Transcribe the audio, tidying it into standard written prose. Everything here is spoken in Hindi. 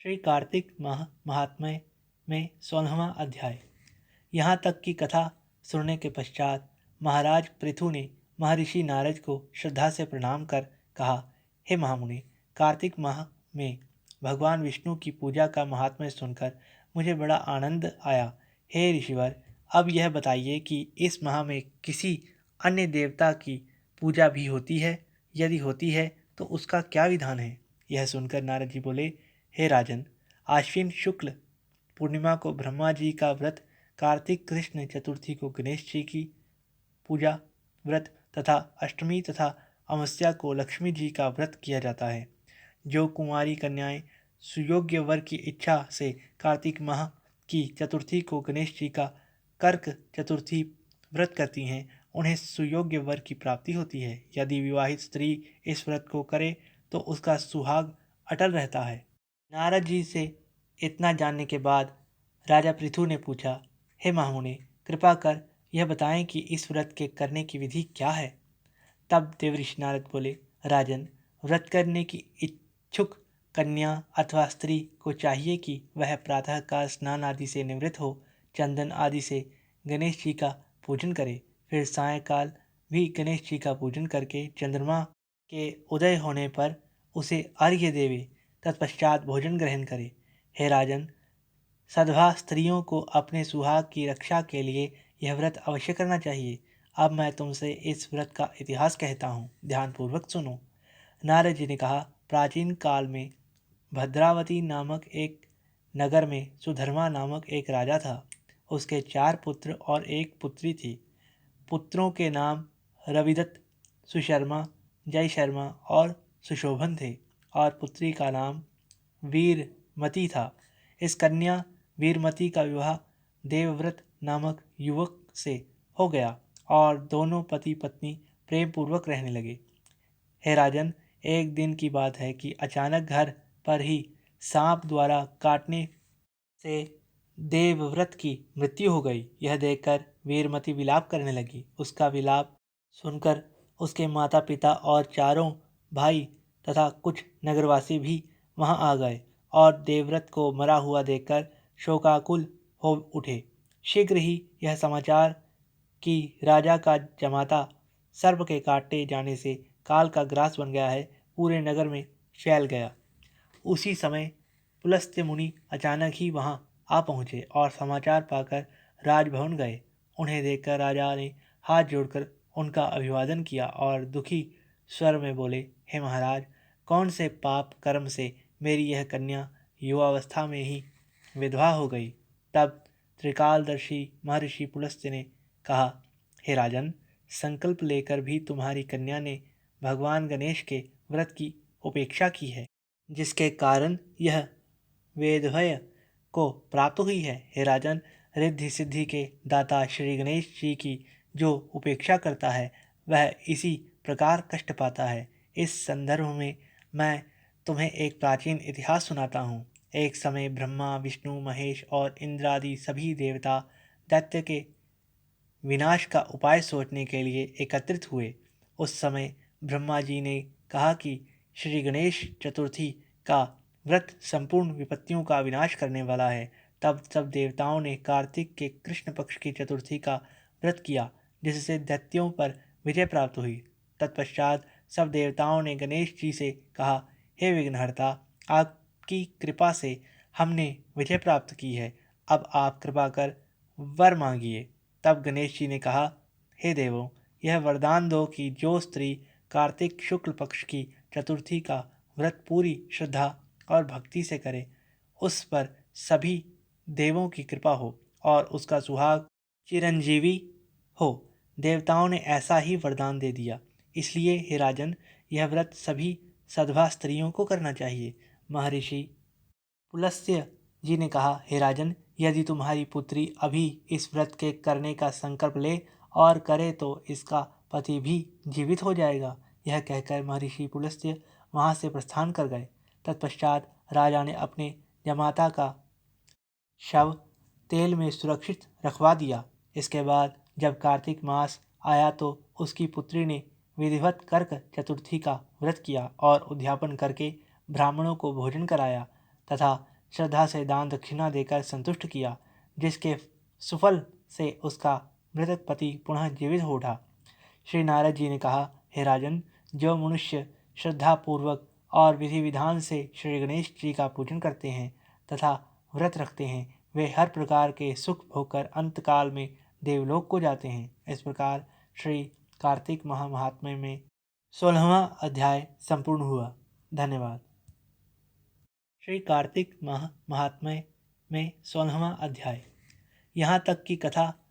श्री कार्तिक माह महात्म्य में 16वां अध्याय। यहाँ तक की कथा सुनने के पश्चात महाराज पृथु ने महर्षि नारद को श्रद्धा से प्रणाम कर कहा, हे महामुनि, कार्तिक माह में भगवान विष्णु की पूजा का महात्म्य सुनकर मुझे बड़ा आनंद आया। हे ऋषिवर, अब यह बताइए कि इस माह में किसी अन्य देवता की पूजा भी होती है? यदि होती है तो उसका क्या विधान है? यह सुनकर नारद जी बोले, हे राजन, आश्विन शुक्ल पूर्णिमा को ब्रह्मा जी का व्रत, कार्तिक कृष्ण चतुर्थी को गणेश जी की पूजा व्रत तथा अष्टमी तथा अमावस्या को लक्ष्मी जी का व्रत किया जाता है। जो कुंवारी कन्याएं सुयोग्य वर की इच्छा से कार्तिक माह की चतुर्थी को गणेश जी का कर्क चतुर्थी व्रत करती हैं, उन्हें सुयोग्य वर की प्राप्ति होती है। यदि विवाहित स्त्री इस व्रत को करे तो उसका सुहाग अटल रहता है। नारद जी से इतना जानने के बाद राजा पृथु ने पूछा, हे महामुनि, कृपा कर यह बताएं कि इस व्रत के करने की विधि क्या है? तब देवऋषि नारद बोले, राजन, व्रत करने की इच्छुक कन्या अथवा स्त्री को चाहिए कि वह प्रातःकाल स्नान आदि से निवृत्त हो, चंदन आदि से गणेश जी का पूजन करे, फिर सायंकाल भी गणेश जी का पूजन करके चंद्रमा के उदय होने पर उसे अर्घ्य देवे, तत्पश्चात भोजन ग्रहण करे। हे राजन, सद्भा स्त्रियों को अपने सुहाग की रक्षा के लिए यह व्रत अवश्य करना चाहिए। अब मैं तुमसे इस व्रत का इतिहास कहता हूँ, ध्यानपूर्वक सुनो। नारद जी ने कहा, प्राचीन काल में भद्रावती नामक एक नगर में सुधर्मा नामक एक राजा था। उसके 4 पुत्र और एक पुत्री थी। पुत्रों के नाम रविदत्त, सुशर्मा, जय शर्मा और सुशोभन थे, और पुत्री का नाम वीरमती था। इस कन्या वीरमती का विवाह देवव्रत नामक युवक से हो गया और दोनों पति पत्नी प्रेम पूर्वक रहने लगे। हे राजन, एक दिन की बात है कि अचानक घर पर ही सांप द्वारा काटने से देवव्रत की मृत्यु हो गई। यह देखकर वीरमती विलाप करने लगी। उसका विलाप सुनकर उसके माता पिता और चारों भाई तथा कुछ नगरवासी भी वहां आ गए और देवव्रत को मरा हुआ देखकर शोकाकुल हो उठे। शीघ्र ही यह समाचार कि राजा का जमाता सर्प के काटे जाने से काल का ग्रास बन गया है, पूरे नगर में फैल गया। उसी समय पुलस्त्य मुनि अचानक ही वहां आ पहुंचे और समाचार पाकर राजभवन गए। उन्हें देखकर राजा ने हाथ जोड़कर उनका अभिवादन किया और दुखी स्वर में बोले, हे महाराज, कौन से पाप कर्म से मेरी यह कन्या युवावस्था में ही विधवा हो गई? तब त्रिकालदर्शी महर्षि पुलस्त्य ने कहा, हे राजन, संकल्प लेकर भी तुम्हारी कन्या ने भगवान गणेश के व्रत की उपेक्षा की है, जिसके कारण यह वेदभय को प्राप्त हुई है। हे राजन, रिद्धि सिद्धि के दाता श्री गणेश जी की जो उपेक्षा करता है वह इसी प्रकार कष्ट पाता है। इस संदर्भ में मैं तुम्हें एक प्राचीन इतिहास सुनाता हूँ। एक समय ब्रह्मा, विष्णु, महेश और इंद्र आदि सभी देवता दैत्य के विनाश का उपाय सोचने के लिए एकत्रित हुए। उस समय ब्रह्मा जी ने कहा कि श्री गणेश चतुर्थी का व्रत संपूर्ण विपत्तियों का विनाश करने वाला है। तब सब देवताओं ने कार्तिक के कृष्ण पक्ष की चतुर्थी का व्रत किया, जिससे दैत्यों पर विजय प्राप्त हुई। तत्पश्चात सब देवताओं ने गणेश जी से कहा, हे विघ्नहर्ता, आपकी कृपा से हमने विजय प्राप्त की है, अब आप कृपा कर वर मांगिए। तब गणेश जी ने कहा, हे देवों, यह वरदान दो कि जो स्त्री कार्तिक शुक्ल पक्ष की चतुर्थी का व्रत पूरी श्रद्धा और भक्ति से करे, उस पर सभी देवों की कृपा हो और उसका सुहाग चिरंजीवी हो। देवताओं ने ऐसा ही वरदान दे दिया। इसलिए हे राजन, यह व्रत सभी सद्भा स्त्रियों को करना चाहिए। महर्षि पुलस्त्य जी ने कहा, हे राजन, यदि तुम्हारी पुत्री अभी इस व्रत के करने का संकल्प ले और करे तो इसका पति भी जीवित हो जाएगा। यह कहकर महर्षि पुलस्त्य वहां से प्रस्थान कर गए। तत्पश्चात राजा ने अपने जमाता का शव तेल में सुरक्षित रखवा दिया। इसके बाद जब कार्तिक मास आया तो उसकी पुत्री ने विधिवत कर्क चतुर्थी का व्रत किया और उद्यापन करके ब्राह्मणों को भोजन कराया तथा श्रद्धा से दान दक्षिणा देकर संतुष्ट किया, जिसके सुफल से उसका मृतक पति पुनः जीवित हो उठा। श्री नारद जी ने कहा, हे राजन, जो मनुष्य श्रद्धापूर्वक और विधि विधान से श्री गणेश जी का पूजन करते हैं तथा व्रत रखते हैं, वे हर प्रकार के सुख भोगकर अंतकाल में देवलोक को जाते हैं। इस प्रकार श्री कार्तिक महात्म्य में 16वां अध्याय संपूर्ण हुआ। धन्यवाद। श्री कार्तिक महात्म्य में 16वां अध्याय। यहाँ तक की कथा